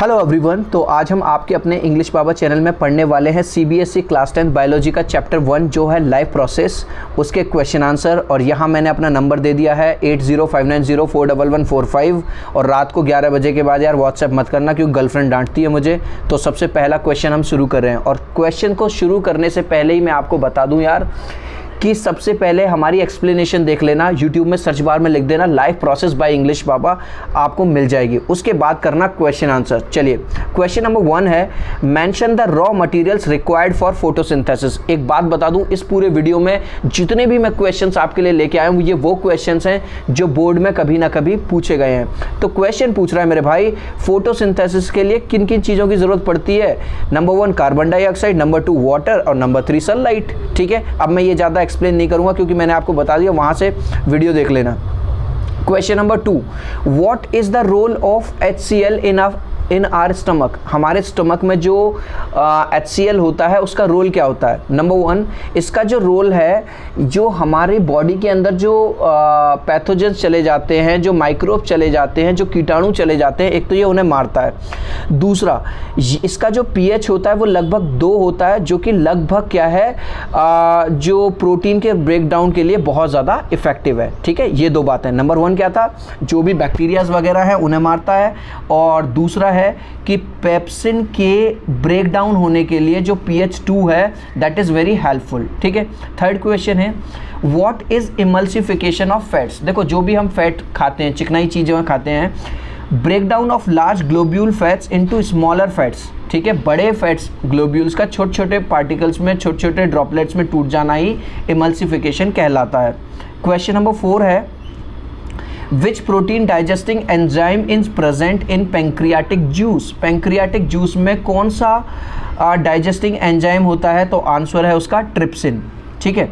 Hello everyone. तो आज हम आपके अपने इंग्लिश बाबा चैनल में पढ़ने वाले हैं सीबीएसई क्लास 10 बायोलॉजी का चैप्टर 1 जो है लाइफ प्रोसेस, उसके क्वेश्चन आंसर। और यहाँ मैंने अपना नंबर दे दिया है 8059041145। और रात को 11 बजे के बाद यार व्हाट्सएप मत करना क्योंकि गर्लफ्रेंड डांटती है मुझे। तो सबसे पहला क्वेश्चन हम शुरू कर रहे हैं। और क्वेश्चन को शुरू करने से पहले ही मैं आपको बता दूँ यार कि सबसे पहले हमारी एक्सप्लेनेशन देख लेना, यूट्यूब में सर्च बार में लिख देना लाइफ प्रोसेस बाय इंग्लिश बाबा, आपको मिल जाएगी। उसके बाद करना क्वेश्चन आंसर। चलिए क्वेश्चन नंबर 1 है, mention the raw materials required for photosynthesis. एक बात बता दूं, इस पूरे वीडियो में जितने भी मैं क्वेश्चंस आपके लिए लेके आया हूं ये वो क्वेश्चंस हैं जो बोर्ड में कभी ना कभी पूछे गए हैं। तो क्वेश्चन पूछ रहा है मेरे भाई, फोटोसिंथेसिस के लिए किन किन चीज़ों की ज़रूरत पड़ती है। Number 1 carbon dioxide, number 2 water और नंबर 3 सनलाइट। ठीक है, अब मैं ये ज़्यादा एक्सप्लेन नहीं करूंगा क्योंकि मैंने आपको बता दिया, वहां से वीडियो देख लेना। Question number 2, what is the role of HCl in our stomach. हमारे स्टमक में जो HCl होता है उसका रोल क्या होता है। नंबर 1, इसका जो रोल है, जो हमारी बॉडी के अंदर जो पैथोजेंस चले जाते हैं, जो माइक्रोब चले जाते हैं, जो कीटाणु चले जाते हैं, एक तो ये उन्हें मारता है। दूसरा, इसका जो pH होता है वो लगभग 2 होता है, जो कि लगभग क्या है, जो प्रोटीन के ब्रेकडाउन के लिए बहुत ज़्यादा इफेक्टिव है। ठीक है, ये 2 बातें। नंबर 1 क्या था, जो भी बैक्टीरियाज वगैरह है उन्हें मारता है, और दूसरा है कि पेप्सिन के ब्रेकडाउन होने के लिए जो pH 2 है दैट इज वेरी हेल्पफुल। ठीक है, थर्ड क्वेश्चन है, what is emulsification of fats. देखो जो भी हम फैट खाते हैं, चिकनाई चीज़ें खाते हैं, breakdown of large globule fats into smaller fats. ठीक है, बड़े फैट्स ग्लोब्यूल्स का छोटे छोटे पार्टिकल्स में, छोटे छोटे ड्रॉपलेट्स में टूट जाना ही इमल्सिफिकेशन कहलाता है। क्वेश्चन नंबर 4 है, Which protein digesting enzyme is present in pancreatic juice? Pancreatic juice में कौन सा डाइजेस्टिंग एंजाइम होता है। तो आंसर है उसका ट्रिप्सिन। ठीक है,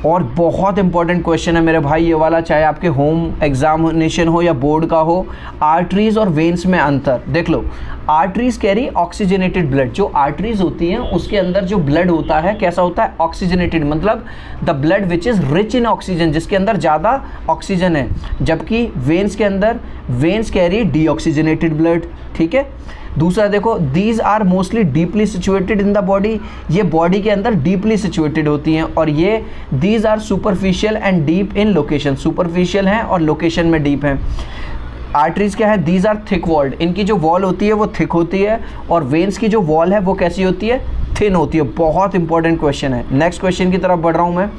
और बहुत इंपॉर्टेंट क्वेश्चन है मेरे भाई ये वाला, चाहे आपके होम एग्जामिनेशन हो या बोर्ड का हो। आर्टरीज और वेन्स में अंतर देख लो। Arteries carry oxygenated blood. जो आर्टरीज होती हैं उसके अंदर जो ब्लड होता है कैसा होता है, ऑक्सीजनेटेड, मतलब the blood which is rich in oxygen, जिसके अंदर ज़्यादा ऑक्सीजन है। जबकि वेन्स के अंदर, वेन्स कैरी डीऑक्सीजनेटेड ब्लड। ठीक है, दूसरा देखो, these are mostly deeply situated in the body. ये बॉडी के अंदर डीपली सिचुएटेड होती हैं। और ये these are superficial and deep in location. Superficial हैं और लोकेशन में डीप हैं। आर्टरीज क्या है, दीज आर थिक वॉल्ड। इनकी जो वॉल होती है वो थिक होती है, और वेन्स की जो वॉल है वो कैसी होती है, थिन होती है। बहुत इंपॉर्टेंट क्वेश्चन है। नेक्स्ट क्वेश्चन की तरफ बढ़ रहा हूँ मैं।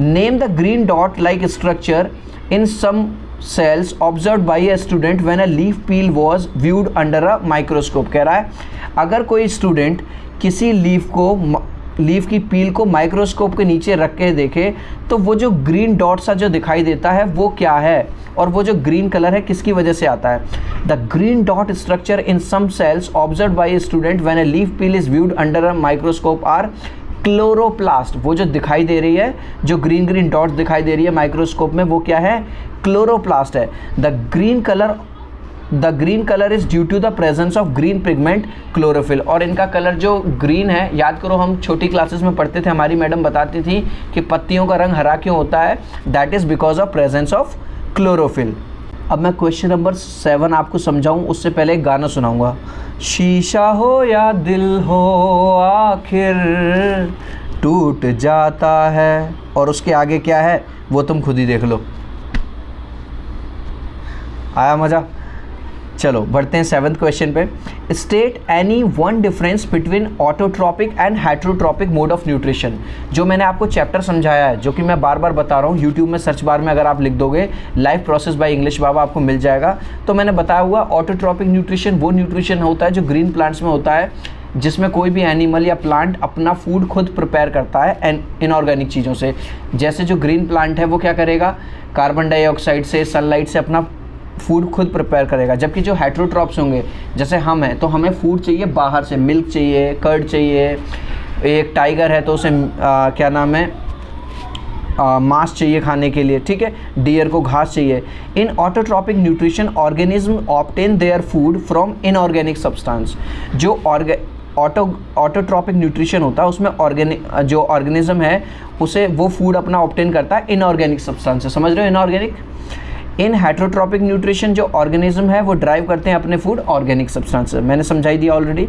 Name the green dot like structure in some cells observed by a student when a leaf peel was viewed under a microscope। कह रहा है अगर कोई स्टूडेंट किसी लीफ की पील को माइक्रोस्कोप के नीचे रख के देखे तो वो जो ग्रीन डॉट सा जो दिखाई देता है वो क्या है, और वो जो ग्रीन कलर है किसकी वजह से आता है। The green dot structure in some cells observed by a student when a leaf peel is viewed under a microscope are chloroplast. वो जो दिखाई दे रही है, जो ग्रीन ग्रीन डॉट दिखाई दे रही है माइक्रोस्कोप में, वो क्या है, क्लोरोप्लास्ट है। The green colour is due to the presence of green pigment chlorophyll. और इनका कलर जो ग्रीन है, याद करो हम छोटी क्लासेस में पढ़ते थे, हमारी मैडम बताती थी कि पत्तियों का रंग हरा क्यों होता है, that is because of presence of chlorophyll. अब मैं क्वेश्चन नंबर 7 आपको समझाऊं उससे पहले एक गाना सुनाऊंगा। शीशा हो या दिल हो आखिर टूट जाता है, और उसके आगे क्या है वो तुम खुद ही देख लो। आया मज़ा। चलो बढ़ते हैं 7th क्वेश्चन पे। State any one difference between autotrophic and heterotrophic mode of nutrition. जो मैंने आपको चैप्टर समझाया है, जो कि मैं बार बार बता रहा हूँ, यूट्यूब में सर्च बार में अगर आप लिख दोगे लाइफ प्रोसेस बाय इंग्लिश बाबा आपको मिल जाएगा। तो मैंने बताया हुआ ऑटोट्रॉपिक न्यूट्रिशन वो न्यूट्रिशन होता है जो ग्रीन प्लांट्स में होता है, जिसमें कोई भी एनिमल या प्लांट अपना फूड खुद प्रिपेयर करता है इनऑर्गेनिक चीज़ों से। जैसे जो ग्रीन प्लांट है वो क्या करेगा, कार्बन डाइऑक्साइड से, सनलाइट से अपना फूड खुद प्रिपेयर करेगा। जबकि जो हेट्रोट्रॉप्स होंगे, जैसे हम हैं, तो हमें फूड चाहिए बाहर से, मिल्क चाहिए, कर्ड चाहिए। एक टाइगर है तो उसे क्या नाम है, मांस चाहिए खाने के लिए। ठीक है, डियर को घास चाहिए। In autotrophic nutrition organism obtain their food from inorganic substance. जो ऑटोट्रॉपिक न्यूट्रिशन होता है उसमें जो ऑर्गेनिज्म है उसे वो फूड अपना ऑब्टेन करता है इनऑर्गेनिक सब्सटेंस से। समझ रहे हो, इनऑर्गेनिक। इन हेटरोट्रॉपिक न्यूट्रिशन जो ऑर्गेनिज्म है वो ड्राइव करते हैं अपने फूड ऑर्गेनिक सब्सटेंसेस, मैंने समझाई दिया already.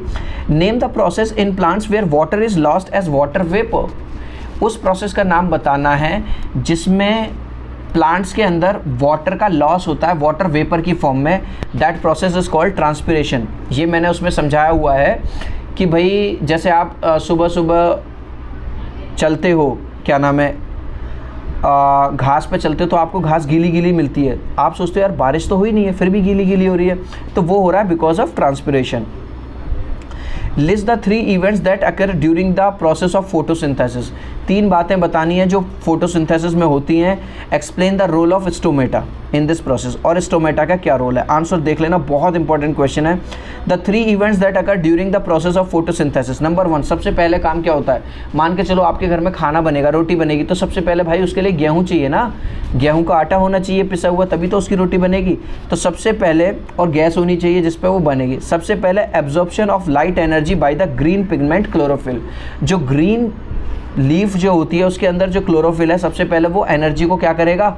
Name the process in plants where water is lost as water vapour, उस प्रोसेस का नाम बताना है जिसमें प्लांट्स के अंदर वाटर का लॉस होता है वाटर वेपर की फॉर्म में, that process is called transpiration. ये मैंने उसमें समझाया हुआ है कि भाई जैसे आप सुबह सुबह चलते हो, क्या नाम है, घास पे चलते हो तो आपको घास गीली गीली मिलती है, आप सोचते हो यार बारिश तो हुई नहीं है फिर भी गीली गीली हो रही है, तो वो हो रहा है because of transpiration. List the 3 events that occur during the process of photosynthesis, 3 बातें बतानी है जो फोटोसिंथेसिस में होती हैं। Explain the role of stomata in this process, और स्टोमेटा का क्या रोल है, आंसर देख लेना, बहुत इंपॉर्टेंट क्वेश्चन है। The 3 events that occur during the process of photosynthesis. Number 1, सबसे पहले काम क्या होता है, मान के चलो आपके घर में खाना बनेगा, रोटी बनेगी, तो सबसे पहले भाई उसके लिए गेहूँ चाहिए ना, गेहूँ का आटा होना चाहिए पिसा हुआ, तभी तो उसकी रोटी बनेगी। तो सबसे पहले, और गैस होनी चाहिए जिस पे वो बनेगी। सबसे पहले absorption of light energy by the green pigment chlorophyll, जो ग्रीन लीफ जो होती है उसके अंदर जो क्लोरोफिल है, सबसे पहले वो एनर्जी को क्या करेगा,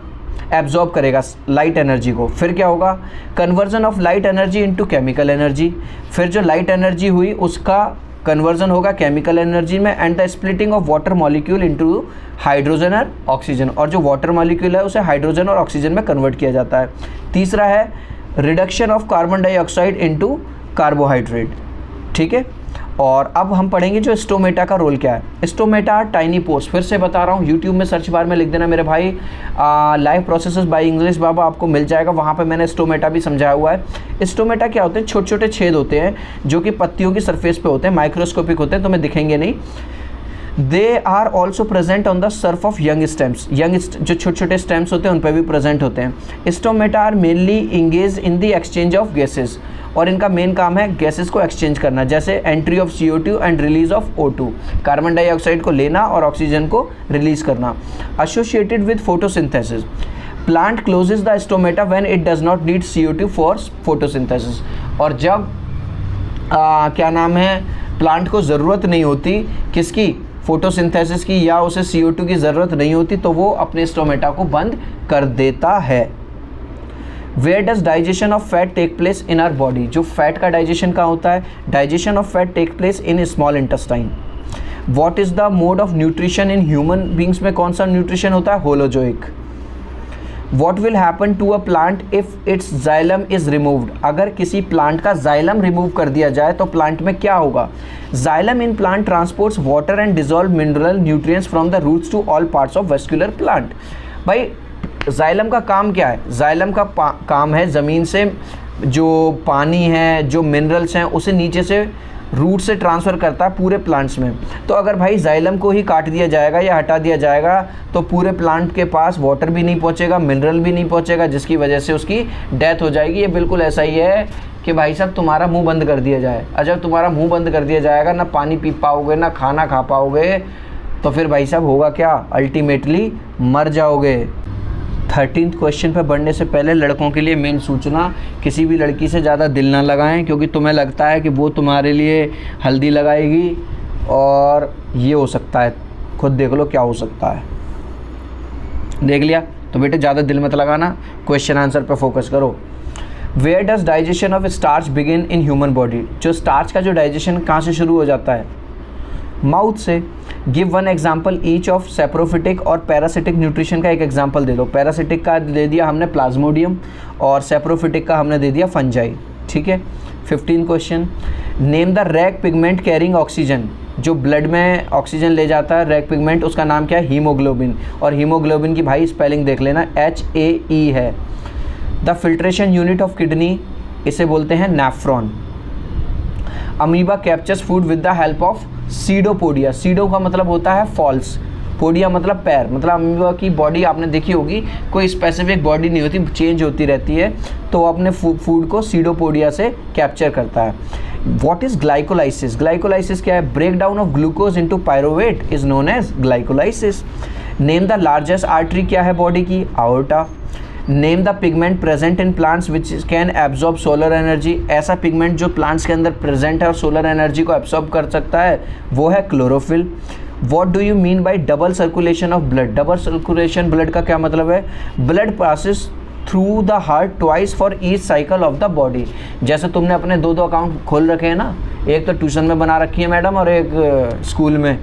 एब्जॉर्ब करेगा लाइट एनर्जी को। फिर क्या होगा, conversion of light energy into chemical energy, फिर जो लाइट एनर्जी हुई उसका कन्वर्जन होगा केमिकल एनर्जी में। And the splitting of water molecule into hydrogen और ऑक्सीजन, और जो वाटर मॉलिक्यूल है उसे हाइड्रोजन और ऑक्सीजन में कन्वर्ट किया जाता है। तीसरा है reduction of carbon dioxide into carbohydrate, ठीक है। और अब हम पढ़ेंगे जो स्टोमेटा का रोल क्या है। स्टोमेटा टाइनी पोर्स, फिर से बता रहा हूँ, यूट्यूब में सर्च बार में लिख देना मेरे भाई, लाइव प्रोसेसेस बाय इंग्लिश बाबा, आपको मिल जाएगा, वहाँ पे मैंने स्टोमेटा भी समझाया हुआ है। स्टोमेटा क्या होते हैं, छोटे छोटे छेद होते हैं जो कि पत्तियों की सरफेस पे होते हैं, माइक्रोस्कोपिक होते हैं, तुम्हें दिखेंगे नहीं। They are also present on the surface of young stems, young जो छोटे छोटे स्टेम्स होते हैं उन पर भी प्रेजेंट होते हैं। Stomata are mainly engage in the exchange of gases, और इनका मेन काम है गैसेस को एक्सचेंज करना, जैसे entry of CO2 and release of O2, carbon dioxide को लेना और ऑक्सीजन को रिलीज करना। Associated with photosynthesis, plant closes the stomata when it does not need CO2 for photosynthesis, और जब क्या नाम है, प्लांट को ज़रूरत नहीं होती किसकी, फोटोसिंथेसिस की, या उसे CO2 की ज़रूरत नहीं होती, तो वो अपने स्टोमेटा को बंद कर देता है। Where does digestion of fat take place in our body, जो फैट का डाइजेशन कहाँ होता है, digestion of fat take place in small intestine. What is the mode of nutrition in human beings में कौन सा न्यूट्रिशन होता है, holozoic. What will happen to a plant if its xylem is removed, अगर किसी प्लांट का xylem remove कर दिया जाए तो प्लांट में क्या होगा। Xylem in plant transports water and dissolve mineral nutrients from the roots to all parts of vascular plant. भाई जाइलम का काम क्या है, जाइलम का काम है ज़मीन से जो पानी है, जो मिनरल्स हैं, उसे नीचे से रूट से ट्रांसफ़र करता है पूरे प्लांट्स में। तो अगर भाई जाइलम को ही काट दिया जाएगा या हटा दिया जाएगा तो पूरे प्लांट के पास वाटर भी नहीं पहुंचेगा, मिनरल भी नहीं पहुंचेगा, जिसकी वजह से उसकी डेथ हो जाएगी। ये बिल्कुल ऐसा ही है कि भाई साहब तुम्हारा मुंह बंद कर दिया जाए, और जब तुम्हारा मुंह बंद कर दिया जाएगा, ना पानी पी पाओगे ना खाना खा पाओगे, तो फिर भाई साहब होगा क्या, अल्टीमेटली मर जाओगे। 13th क्वेश्चन पे बढ़ने से पहले लड़कों के लिए मेन सूचना, किसी भी लड़की से ज़्यादा दिल ना लगाएं, क्योंकि तुम्हें लगता है कि वो तुम्हारे लिए हल्दी लगाएगी, और ये हो सकता है, खुद देख लो क्या हो सकता है। देख लिया, तो बेटे ज़्यादा दिल मत लगाना, क्वेश्चन आंसर पे फोकस करो। Where does digestion of starch begin in human body, जो स्टार्च का जो डाइजेशन कहाँ से शुरू हो जाता है, माउथ से। Give one example each of saprophytic और पैरासिटिक न्यूट्रिशन का एक एग्जाम्पल दे दो। पैरासिटिक का दे दिया हमने प्लाज्मोडियम, और सेप्रोफिटिक का हमने दे दिया फंजाई, ठीक है। 15 question, name the rag pigment carrying oxygen, जो ब्लड में ऑक्सीजन ले जाता है, रैग पिगमेंट, उसका नाम क्या है, हीमोग्लोबिन। और हीमोग्लोबिन की भाई स्पेलिंग देख लेना, HAE है। The filtration unit of kidney, इसे बोलते हैं nephron. Amoeba captures food with the help of pseudopodia, pseudo का मतलब होता है फॉल्स, पोडिया मतलब पैर, मतलब अमीबा की बॉडी आपने देखी होगी, कोई स्पेसिफिक बॉडी नहीं होती, चेंज होती रहती है, तो वो अपने फूड को सीडोपोडिया से कैप्चर करता है। व्हाट इज ग्लाइकोलाइसिस, ग्लाइकोलाइसिस क्या है, breakdown of glucose into pyruvate is known as glycolysis. Name the largest artery क्या है बॉडी की, aorta. Name the pigment present in plants which can absorb solar energy, ऐसा pigment जो plants के अंदर present है और सोलर एनर्जी को एब्जॉर्ब कर सकता है, वो है chlorophyll. What do you mean by double circulation of blood, double circulation blood का क्या मतलब है, blood passes through the heart twice for each cycle of the body. जैसे तुमने अपने 2 अकाउंट खोल रखे हैं ना, एक तो ट्यूशन में बना रखी है मैडम और एक स्कूल में,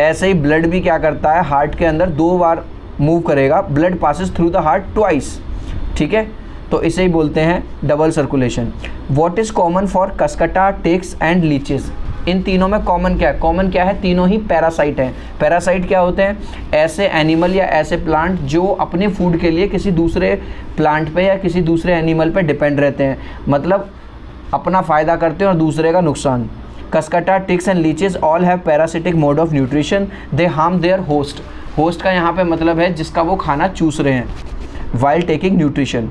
ऐसे ही ब्लड भी क्या करता है, हार्ट के अंदर 2 बार मूव करेगा, blood passes through the heart twice, ठीक है, तो इसे ही बोलते हैं double circulation. What is common for Cuscuta, ticks and leeches? इन तीनों में कॉमन क्या है? कॉमन क्या है? तीनों ही पैरासाइट हैं। पैरासाइट क्या होते हैं? ऐसे एनिमल या ऐसे प्लांट जो अपने फूड के लिए किसी दूसरे प्लांट पे या किसी दूसरे एनिमल पे डिपेंड रहते हैं, मतलब अपना फ़ायदा करते हैं और दूसरे का नुकसान। Cuscuta, ticks and leeches all have parasitic mode of nutrition, they harm their host. Host का यहाँ पे मतलब है जिसका वो खाना चूस रहे हैं, while taking nutrition.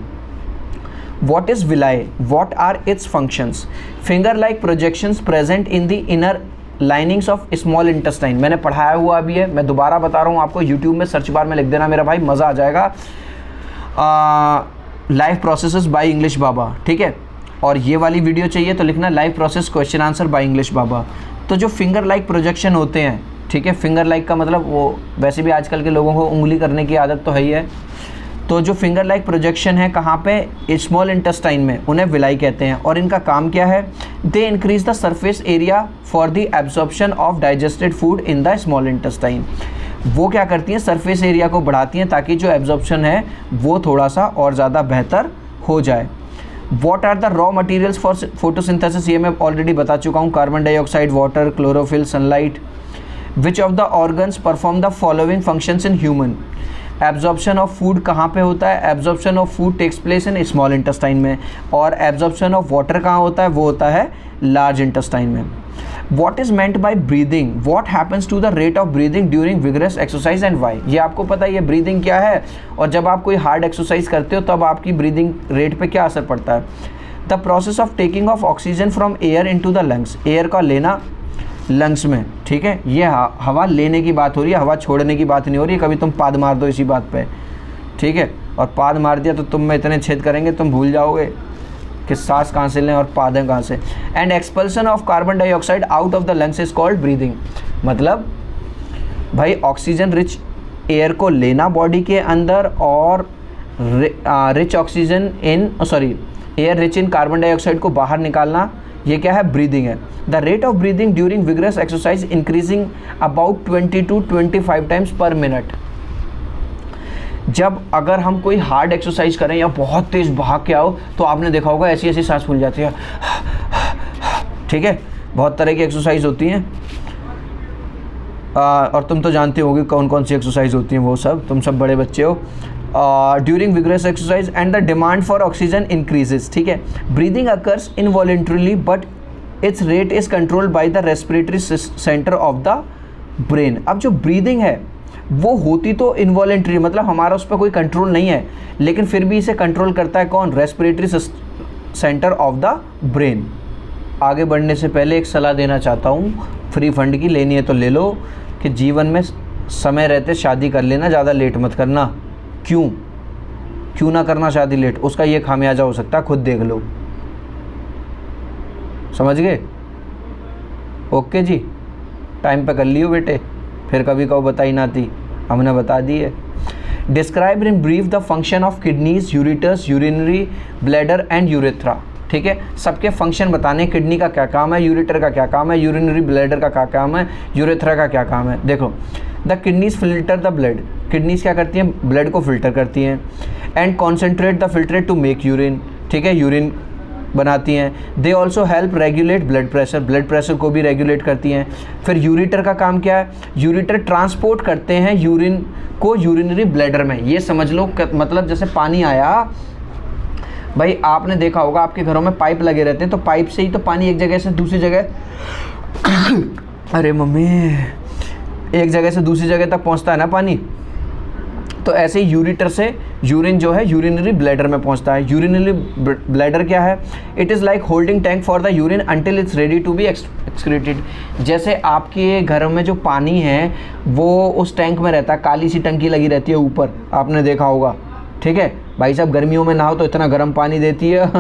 What is villi? What are its functions? Finger-like projections present in the inner linings of small intestine. मैंने पढ़ाया हुआ भी है, मैं दोबारा बता रहा हूँ आपको, YouTube में सर्च बार में लिख देना मेरा भाई, मज़ा आ जाएगा। Life processes by English Baba, ठीक है, और ये वाली वीडियो चाहिए तो लिखना life process question answer by English Baba. तो जो फिंगर लाइक प्रोजेक्शन होते हैं, ठीक है, फिंगर लाइक का मतलब वो वैसे भी आजकल के लोगों को उंगली करने की आदत तो है ही है, तो जो फिंगर लाइक प्रोजेक्शन है कहाँ पे? स्मॉल इंटेस्टाइन में, उन्हें विलाई कहते हैं। और इनका काम क्या है? They increase the surface area for the absorption of digested food in the small intestine. वो क्या करती हैं? सरफेस एरिया को बढ़ाती हैं ताकि जो एब्जॉर्प्शन है वो थोड़ा सा और ज़्यादा बेहतर हो जाए। What are the raw materials for photosynthesis? ये मैं ऑलरेडी बता चुका हूँ, carbon dioxide, water, chlorophyll, sunlight. Which of the organs perform the following functions in human? Absorption of food कहाँ पे होता है? Absorption of food takes place in small intestine में। और एब्जॉर्प्शन ऑफ वाटर कहाँ होता है? वो होता है लार्ज इंटेस्टाइन में। What is meant by breathing? What happens to the rate of breathing during vigorous exercise and why? ये आपको पता है ये ब्रीदिंग क्या है, और जब आप कोई हार्ड एक्सरसाइज करते हो तब आपकी ब्रीदिंग रेट पे क्या असर पड़ता है? The process of taking of oxygen from air into the lungs. Air का लेना लंग्स में, ठीक है, ये हवा लेने की बात हो रही है, हवा छोड़ने की बात नहीं हो रही है। कभी तुम पाद मार दो इसी बात पे, ठीक है, और पाद मार दिया तो तुम में इतने छेद करेंगे तुम भूल जाओगे कि सांस कहाँ से लें और पादें कहाँ से। And expulsion of carbon dioxide out of the lungs is called breathing. मतलब भाई ऑक्सीजन रिच एयर को लेना बॉडी के अंदर और rich oxygen in air rich in carbon dioxide को बाहर निकालना, ये क्या है? ब्रीदिंग है। The rate of breathing during vigorous exercise increasing about 20 to 25 times पर मिनट। जब अगर हम कोई हार्ड एक्सरसाइज करें या बहुत तेज भाग के आओ तो आपने देखा होगा ऐसी ऐसी सांस फूल जाती है, ठीक है, बहुत तरह की एक्सरसाइज होती हैं, और तुम तो जानते होगे कौन कौन सी एक्सरसाइज होती हैं, वो सब तुम सब बड़े बच्चे हो। During vigorous exercise and the demand for oxygen increases, ठीक है। Breathing occurs involuntarily but its rate is controlled by the respiratory centre of the brain. अब जो ब्रीदिंग है वो होती तो इनवॉलेंट्री, मतलब हमारा उस पर कोई कंट्रोल नहीं है, लेकिन फिर भी इसे कंट्रोल करता है कौन? Respiratory centre of the brain. आगे बढ़ने से पहले एक सलाह देना चाहता हूँ, फ्री फंड की, लेनी है तो ले लो, कि जीवन में समय रहते शादी कर लेना, ज़्यादा लेट मत करना। क्यों ना करना शादी लेट? उसका ये खामियाजा हो सकता है, खुद देख लो, समझ गए? ओके जी, टाइम पे कर लियो बेटे, फिर कभी कहो बताई ना थी, हमने बता दी है। Describe in brief the function of kidneys, ureters, urinary bladder and urethra, ठीक है, सबके फंक्शन बताने, किडनी का क्या काम है, यूरिटर का क्या काम है, यूरिनरी ब्लैडर का क्या काम है, यूरेथ्रा का क्या काम है। देखो, the kidneys filter the blood, kidneys क्या करती हैं? ब्लड को फिल्टर करती हैं। And concentrate the filtrate to make urine, ठीक है, यूरिन बनाती हैं। They also help regulate blood pressure को भी रेगुलेट करती हैं। फिर यूरिटर का काम क्या है? यूरिटर ट्रांसपोर्ट करते हैं यूरिन को यूरिनरी ब्लैडर में। ये समझ लो, मतलब जैसे पानी आया, भाई आपने देखा होगा आपके घरों में पाइप लगे रहते हैं, तो पाइप से ही तो पानी एक जगह से दूसरी जगह अरे मम्मी, एक जगह से दूसरी जगह तक पहुंचता है ना पानी, तो ऐसे ही यूरिटर से यूरिन जो है यूरिनरी ब्लैडर में पहुंचता है। यूरिनरी ब्लैडर क्या है? It is like holding tank for the urine until it's ready to be excreted. जैसे आपके घर में जो पानी है वो उस टैंक में रहता है, काली सी टंकी लगी रहती है ऊपर, आपने देखा होगा, ठीक है, भाई साहब गर्मियों में नहाओ तो इतना गर्म पानी देती है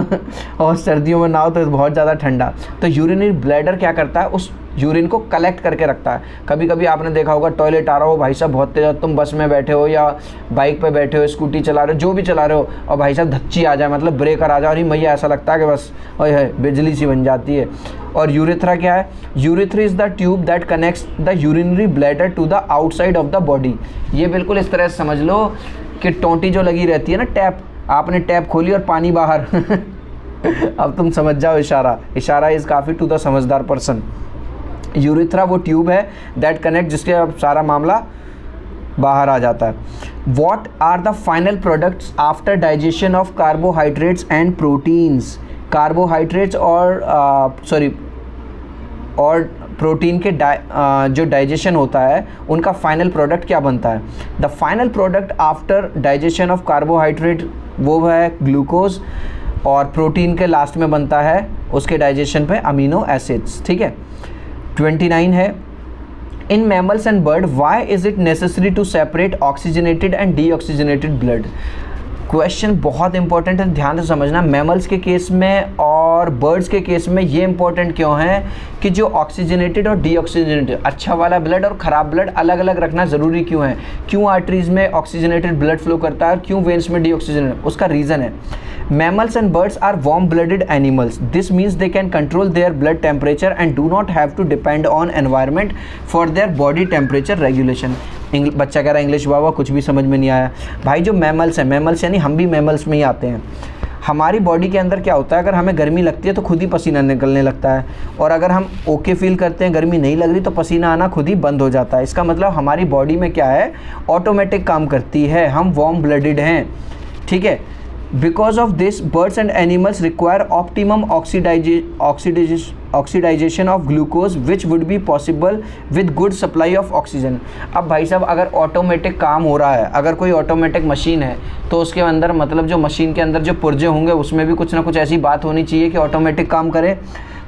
और सर्दियों में नहाओ तो बहुत ज़्यादा ठंडा। तो यूरिनरी ब्लैडर क्या करता है, उस यूरिन को कलेक्ट करके रखता है। कभी कभी आपने देखा होगा टॉयलेट आ रहा हो, भाई साहब बहुत तेज़, तुम बस में बैठे हो या बाइक पे बैठे हो, स्कूटी चला रहे हो, जो भी चला रहे हो, और भाई साहब धच्ची आ जाए, मतलब ब्रेकर आ जाए, और मैया ऐसा लगता है कि बस ओए है बिजली सी बन जाती है। और यूरेथ्रा क्या है, urethra is the tube that connects the urinary bladder to the outside of the body. ये बिल्कुल इस तरह से समझ लो कि टोंटी जो लगी रहती है ना, टैप, आपने टैप खोली और पानी बाहर अब तुम समझ जाओ, इशारा इज़ काफ़ी टू द समझदार पर्सन। यूरेथ्रा वो ट्यूब है दैट कनेक्ट, जिसके अब सारा मामला बाहर आ जाता है। What are the final products after digestion of carbohydrates and proteins. Carbohydrates और प्रोटीन के जो डाइजेशन होता है उनका फाइनल प्रोडक्ट क्या बनता है। The final product after digestion of carbohydrate वो है ग्लूकोज, और प्रोटीन के लास्ट में बनता है उसके डाइजेशन पे अमीनो एसिड्स। ठीक है। 29 है, in mammals and bird why is it necessary to separate oxygenated and deoxygenated blood. Question बहुत इंपॉर्टेंट है, ध्यान से समझना। मैमल्स के केस में और बर्ड्स के केस में ये इंपॉर्टेंट क्यों है कि जो ऑक्सीजनेटेड और डीऑक्सीजनेटेड, अच्छा वाला ब्लड और ख़राब ब्लड अलग अलग रखना ज़रूरी क्यों है। क्यों आर्टरीज में ऑक्सीजनेटेड ब्लड फ्लो करता है और क्यों वेन्स में डीऑक्सीजनेटेड, उसका रीज़न है। Mammals and birds are warm-blooded animals. This means they can control their blood temperature and do not have to depend on environment for their body temperature regulation. बच्चा कह रहा है इंग्लिश बाबा कुछ भी समझ में नहीं आया। भाई जो मैमल्स हैं, मैमल्स यानी हम भी मैमल्स में ही आते हैं। हमारी बॉडी के अंदर क्या होता है, अगर हमें गर्मी लगती है तो खुद ही पसीना निकलने लगता है, और अगर हम ओके फील करते हैं, गर्मी नहीं लग रही, तो पसीना आना खुद ही बंद हो जाता है। इसका मतलब हमारी बॉडी में क्या है, ऑटोमेटिक काम करती है, हम वार्म ब्लडेड हैं। ठीक है। Because of this, birds and animals require optimum oxidization of glucose, which would be possible with good supply of oxygen. अब भाई साहब अगर ऑटोमेटिक काम हो रहा है, अगर कोई ऑटोमेटिक मशीन है तो उसके अंदर मतलब जो मशीन के अंदर जो पुर्जे होंगे उसमें भी कुछ ना कुछ ऐसी बात होनी चाहिए कि ऑटोमेटिक काम करे।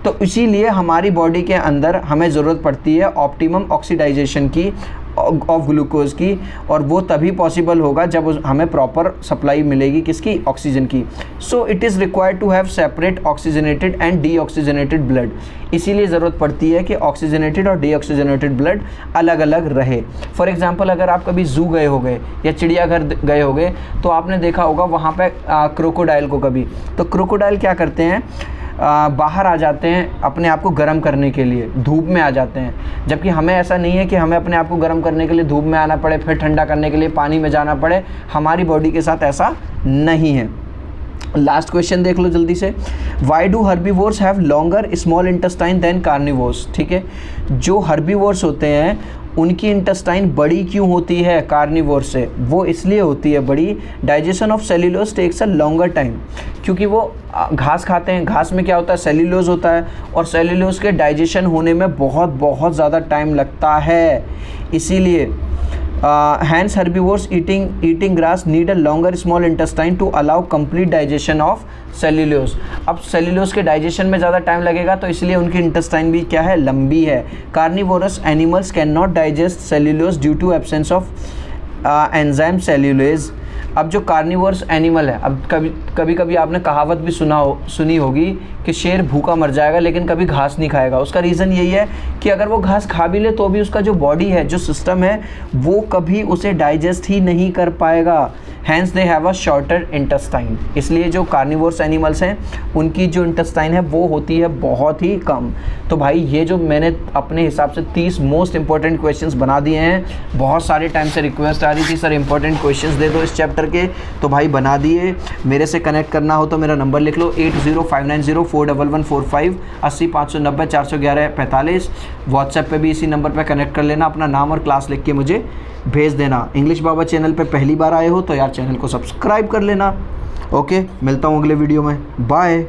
तो इसीलिए हमारी बॉडी के अंदर हमें ज़रूरत पड़ती है ऑप्टिमम ऑक्सीडाइजेशन की, ऑफ ग्लूकोज की, और वो तभी पॉसिबल होगा जब हमें प्रॉपर सप्लाई मिलेगी किसकी, ऑक्सीजन की। So it is required to have separate oxygenated and deoxygenated blood. इसीलिए ज़रूरत पड़ती है कि ऑक्सीजनेटेड और डीऑक्सीजनेटेड ब्लड अलग अलग रहे। फॉर एग्जांपल अगर आप कभी जू गए होंगे या चिड़ियाघर गए होंगे तो आपने देखा होगा वहाँ पे क्रोकोडाइल को कभी, तो क्रोकोडाइल क्या करते हैं, बाहर आ जाते हैं अपने आप को गर्म करने के लिए, धूप में आ जाते हैं। जबकि हमें ऐसा नहीं है कि हमें अपने आप को गर्म करने के लिए धूप में आना पड़े, फिर ठंडा करने के लिए पानी में जाना पड़े। हमारी बॉडी के साथ ऐसा नहीं है। लास्ट क्वेश्चन देख लो जल्दी से। Why do herbivores have longer small intestine than carnivores. ठीक है। जो हर्बीवोर्स होते हैं उनकी इंटेस्टाइन बड़ी क्यों होती है कार्निवोर से, वो इसलिए होती है बड़ी, digestion of cellulose takes a longer time, क्योंकि वो घास खाते हैं। घास में क्या होता है, सेल्यूलोज होता है, और सेल्यूलोज के डाइजेशन होने में बहुत ज़्यादा टाइम लगता है। इसीलिए hence herbivores eating grass need a longer small intestine to allow complete digestion of cellulose. अब सेल्यूलोज के डाइजेशन में ज़्यादा टाइम लगेगा तो इसलिए उनकी इंटेस्टाइन भी क्या है, लंबी है। Carnivorous animals can not digest cellulose due to absence of enzyme cellulase. अब जो कार्निवोरस एनिमल है, अब कभी कभी आपने कहावत भी सुनी होगी कि शेर भूखा मर जाएगा लेकिन कभी घास नहीं खाएगा। उसका रीज़न यही है कि अगर वो घास खा भी ले तो भी उसका जो बॉडी है, जो सिस्टम है, वो कभी उसे डाइजेस्ट ही नहीं कर पाएगा। Hence they have a shorter intestine. इसलिए जो कार्निवोरस एनिमल्स हैं उनकी जो इंटेस्टाइन है वो होती है बहुत ही कम। तो भाई ये जो मैंने अपने हिसाब से 30 मोस्ट इंपॉर्टेंट क्वेश्चंस बना दिए हैं, बहुत सारे टाइम से रिक्वेस्ट आ रही थी सर इंपॉर्टेंट क्वेश्चंस दे दो इस चैप्टर के, तो भाई बना दिए। मेरे से कनेक्ट करना हो तो मेरा नंबर लिख लो 8059041145 80 590 411 45। व्हाट्सएप पे भी इसी नंबर पे कनेक्ट कर लेना, अपना नाम और क्लास लिख के मुझे भेज देना। इंग्लिश बाबा चैनल पे पहली बार आए हो तो यार चैनल को सब्सक्राइब कर लेना। ओके, मिलता हूँ अगले वीडियो में, बाय।